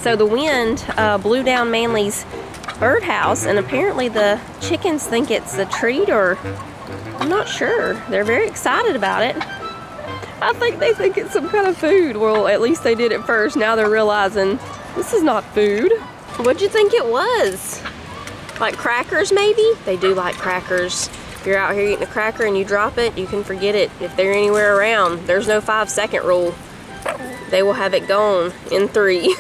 So the wind blew down Manly's birdhouse, and apparently the chickens think it's a treat, or I'm not sure. They're very excited about it. I think they think it's some kind of food. Well, at least they did at first. Now they're realizing this is not food. What'd you think it was? Like crackers, maybe? They do like crackers. If you're out here eating a cracker and you drop it, you can forget it. If they're anywhere around, there's no 5-second rule. They will have it gone in 3.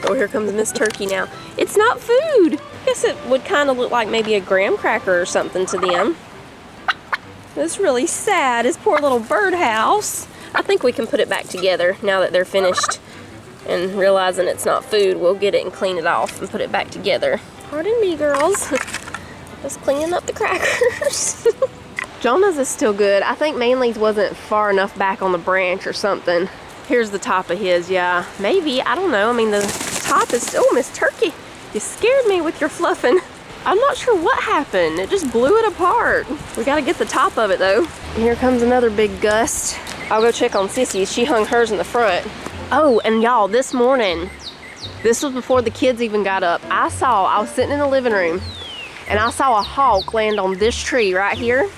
Oh, here comes Miss Turkey now. It's not food. I guess it would kind of look like maybe a graham cracker or something to them. It's really sad, his poor little birdhouse. I think we can put it back together now that they're finished and realizing it's not food. We'll get it and clean it off and put it back together. Pardon me, girls. Just cleaning up the crackers. Jonah's is still good. I think Manly's wasn't far enough back on the branch or something. Here's the top of his, yeah. Maybe, I don't know. I mean, the top is still, Miss Turkey. You scared me with your fluffing. I'm not sure what happened. It just blew it apart. We gotta get the top of it though. And here comes another big gust. I'll go check on Sissy's. She hung hers in the front. Oh, and y'all, this morning, this was before the kids even got up. I was sitting in the living room and I saw a hawk land on this tree right here.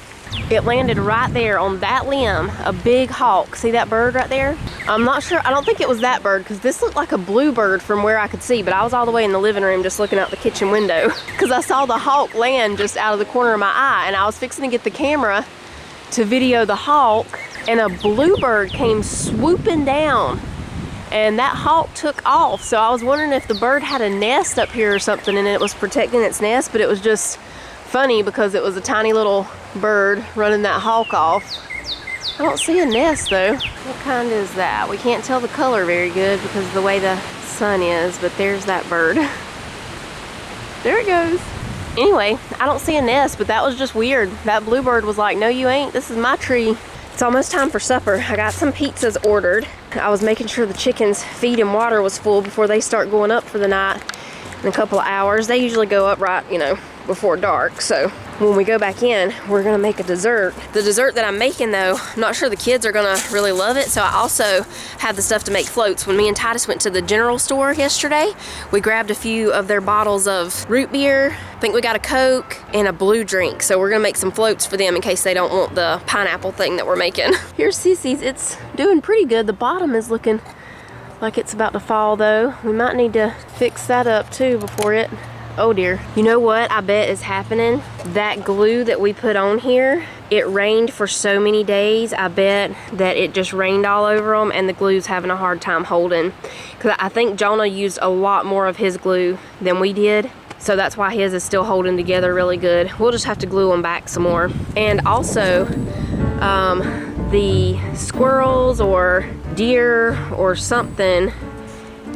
It landed right there on that limb, a big hawk. See that bird right there? I'm not sure, I don't think it was that bird because this looked like a bluebird from where I could see, but I was all the way in the living room just looking out the kitchen window because I saw the hawk land just out of the corner of my eye, and I was fixing to get the camera to video the hawk, and a bluebird came swooping down and that hawk took off. So I was wondering if the bird had a nest up here or something and it was protecting its nest, but it was just funny because it was a tiny little bird running that hawk off. I don't see a nest though. What kind is that? We can't tell the color very good because of the way the sun is, but there's that bird. There it goes. Anyway, I don't see a nest, but that was just weird. That bluebird was like, no you ain't, this is my tree. It's almost time for supper. I got some pizzas ordered. I was making sure the chickens' feed and water was full before they start going up for the night in a couple of hours. They usually go up right, you know, before dark. So when we go back in, we're gonna make a dessert. The dessert that I'm making though, I'm not sure the kids are gonna really love it. So I also have the stuff to make floats. When me and Titus went to the general store yesterday, we grabbed a few of their bottles of root beer. I think we got a Coke and a blue drink. So we're gonna make some floats for them in case they don't want the pineapple thing that we're making. Here's Sissy's, it's doing pretty good. The bottom is looking like it's about to fall though. We might need to fix that up too before it, oh dear. You know what I bet is happening? That glue that we put on here, it rained for so many days. I bet that it just rained all over them and the glue's having a hard time holding. Because I think Jonah used a lot more of his glue than we did. So that's why his is still holding together really good. We'll just have to glue them back some more. And also, the squirrels or deer or something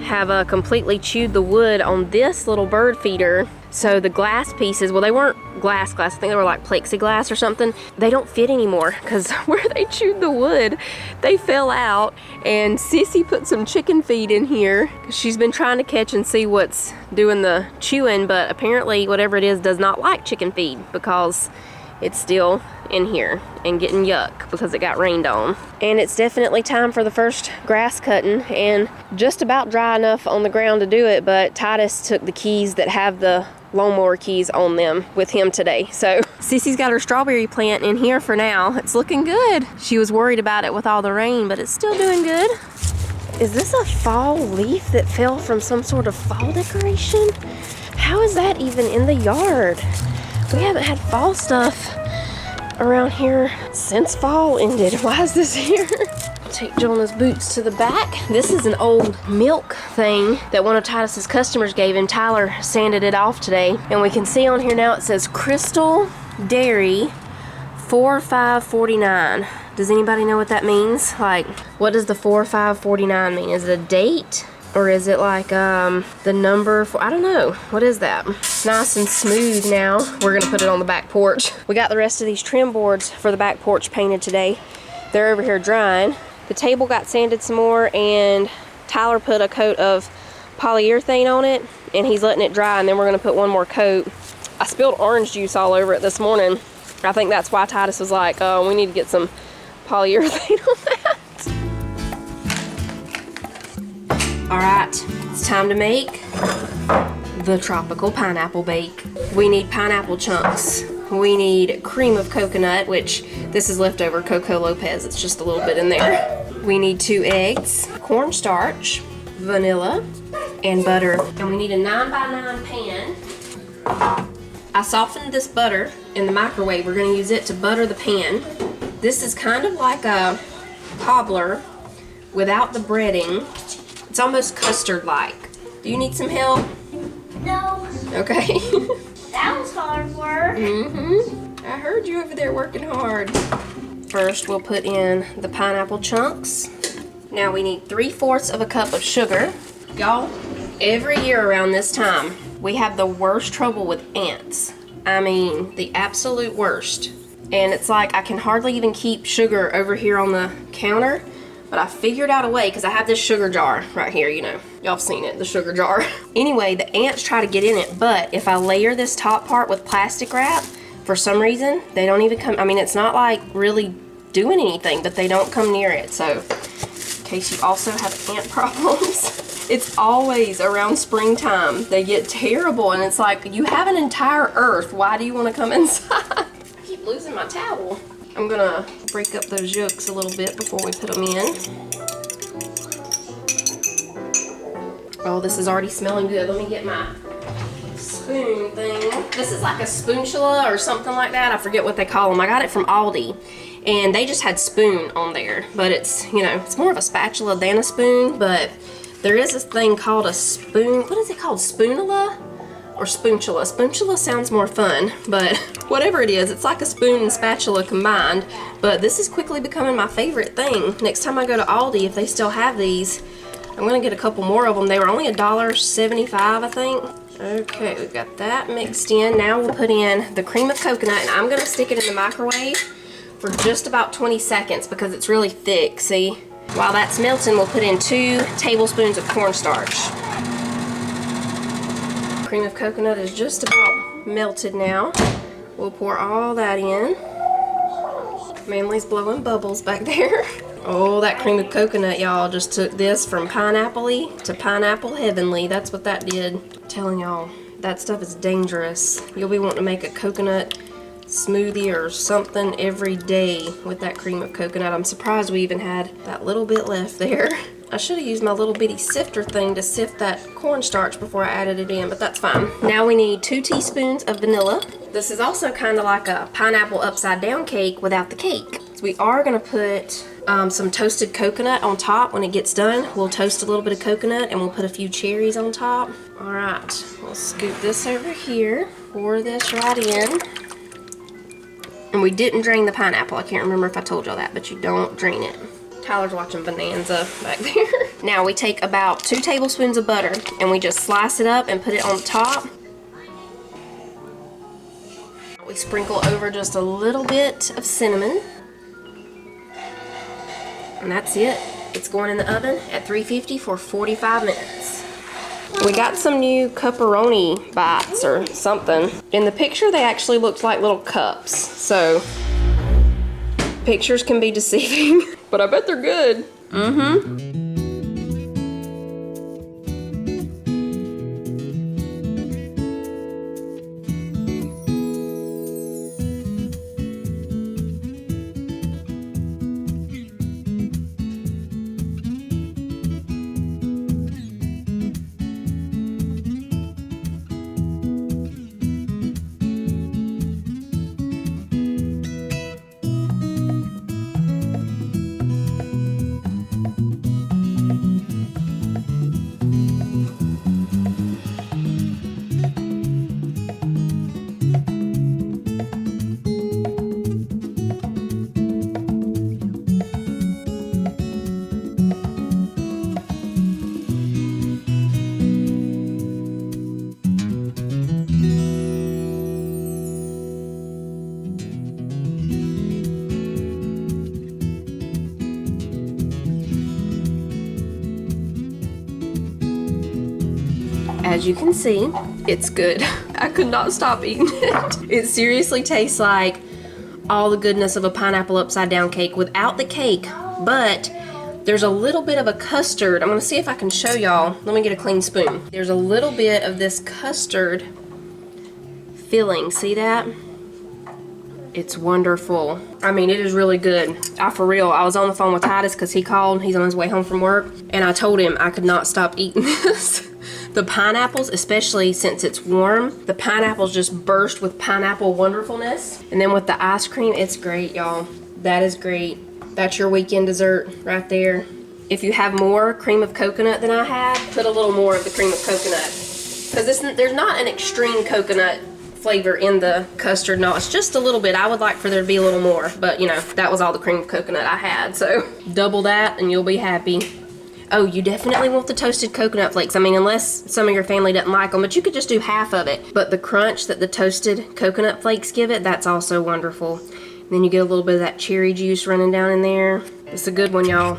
have completely chewed the wood on this little bird feeder. So the glass pieces, well they weren't glass, I think they were like plexiglass or something. They don't fit anymore because where they chewed the wood, they fell out. And Sissy put some chicken feed in here because she's been trying to catch and see what's doing the chewing, but apparently whatever it is does not like chicken feed because it's still in here and getting yuck because it got rained on. And it's definitely time for the first grass cutting, and just about dry enough on the ground to do it, but Titus took the keys that have the lawnmower keys on them with him today. So Sissy's got her strawberry plant in here for now. It's looking good. She was worried about it with all the rain, but it's still doing good. Is this a fall leaf that fell from some sort of fall decoration? How is that even in the yard? We haven't had fall stuff around here since fall ended. Why is this here? Take Jonah's boots to the back. This is an old milk thing that one of Titus's customers gave him. Tyler sanded it off today. And we can see on here now it says Crystal Dairy 4549. Does anybody know what that means? Like, what does the 4549 mean? Is it a date? Or is it like the number for, I don't know. What is that? Nice and smooth now. We're gonna put it on the back porch. We got the rest of these trim boards for the back porch painted today. They're over here drying. The table got sanded some more and Tyler put a coat of polyurethane on it and he's letting it dry, and then we're gonna put one more coat. I spilled orange juice all over it this morning. I think that's why Titus was like, oh, we need to get some polyurethane on that. All right, It's time to make the tropical pineapple bake. We need pineapple chunks. We need cream of coconut, which this is leftover Coco Lopez. It's just a little bit in there. We need 2 eggs, cornstarch, vanilla, and butter. And we need a 9x9 pan. I softened this butter in the microwave. We're gonna use it to butter the pan. This is kind of like a cobbler without the breading. It's almost custard-like. Do you need some help? No. Okay. That was hard work. I heard you over there working hard. First, we'll put in the pineapple chunks. Now we need 3/4 of a cup of sugar. Y'all, every year around this time, we have the worst trouble with ants. I mean, the absolute worst. And it's like I can hardly even keep sugar over here on the counter, but I figured out a way because I have this sugar jar right here, you know. Y'all have seen it, the sugar jar. Anyway, the ants try to get in it, but if I layer this top part with plastic wrap, for some reason, they don't even come, I mean, it's not like really doing anything, but they don't come near it. So, in case you also have ant problems, it's always around springtime. They get terrible, and it's like, you have an entire earth. Why do you want to come inside? I keep losing my towel. I'm gonna break up those yolks a little bit before we put them in. Oh, this is already smelling good. Let me get my spoon thing. This is like a spatula or something like that. I forget what they call them. I got it from Aldi, and they just had spoon on there, but it's, you know, it's more of a spatula than a spoon, but there is this thing called a spoon. What is it called? Spoonula? Or spoonchula. Spoonchula sounds more fun, but whatever it is, it's like a spoon and spatula combined. But this is quickly becoming my favorite thing. Next time I go to Aldi, if they still have these, I'm gonna get a couple more of them. They were only $1.75, I think. Okay, we've got that mixed in. Now we'll put in the cream of coconut, and I'm gonna stick it in the microwave for just about 20 seconds because it's really thick, see? While that's melting, we'll put in 2 tablespoons of cornstarch. Cream of coconut is just about melted now. We'll pour all that in. Manly's blowing bubbles back there. Oh, that cream of coconut, y'all, just took this from pineapple-y to pineapple heavenly. That's what that did. I'm telling y'all, that stuff is dangerous. You'll be wanting to make a coconut smoothie or something every day with that cream of coconut. I'm surprised we even had that little bit left there. I should have used my little bitty sifter thing to sift that cornstarch before I added it in, but that's fine. Now we need 2 teaspoons of vanilla. This is also kind of like a pineapple upside down cake without the cake. So we are gonna put some toasted coconut on top when it gets done. We'll toast a little bit of coconut and we'll put a few cherries on top. All right, we'll scoop this over here, pour this right in. And we didn't drain the pineapple. I can't remember if I told y'all that, but you don't drain it. Tyler's watching Bonanza back there. Now we take about 2 tablespoons of butter and we just slice it up and put it on the top. We sprinkle over just a little bit of cinnamon. And that's it. It's going in the oven at 350 for 45 minutes. We got some new pepperoni bites or something. In the picture, they actually looked like little cups. So pictures can be deceiving, but I bet they're good. As you can see, it's good. I could not stop eating it. It seriously tastes like all the goodness of a pineapple upside down cake without the cake, but There's a little bit of a custard. I'm gonna see if I can show y'all. Let me get a clean spoon. There's a little bit of this custard filling. See that? It's wonderful. I mean, it is really good. For real, I was on the phone with Titus because he called. He's on his way home from work. And I told him I could not stop eating this. The pineapples, especially since it's warm, the pineapples just burst with pineapple wonderfulness. And then with the ice cream, it's great, y'all. That is great. That's your weekend dessert right there. If you have more cream of coconut than I had, put a little more of the cream of coconut. Because there's not an extreme coconut flavor in the custard. No, it's just a little bit. I would like for there to be a little more, but you know, that was all the cream of coconut I had. So double that and you'll be happy. Oh, you definitely want the toasted coconut flakes. I mean, unless some of your family doesn't like them, but you could just do half of it. But the crunch that the toasted coconut flakes give it, that's also wonderful. And then you get a little bit of that cherry juice running down in there. It's a good one, y'all.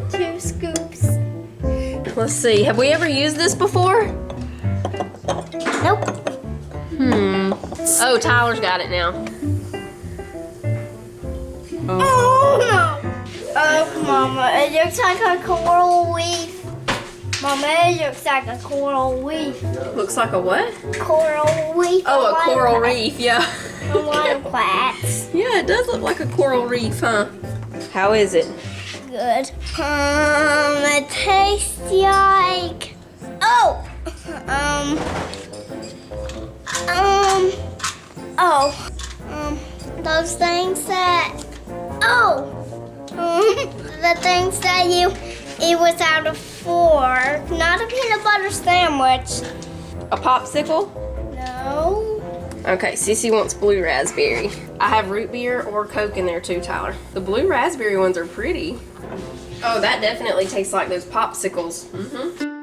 Two scoops. Let's see, have we ever used this before? Nope. Oh, Tyler's got it now. Oh no. Oh, Mama, it looks like a coral reef. Mama, it looks like a coral reef. Looks like a what? Coral reef. Oh, a coral reef, yeah. A lot of plants. Yeah, it does look like a coral reef, huh? How is it? Good. It tastes like. Oh. Those things that. The things that you eat without a fork. Not a peanut butter sandwich. A popsicle? No. Okay, Sissy wants blue raspberry. I have root beer or Coke in there too, Tyler. The blue raspberry ones are pretty. Oh, that definitely tastes like those popsicles. Mm-hmm.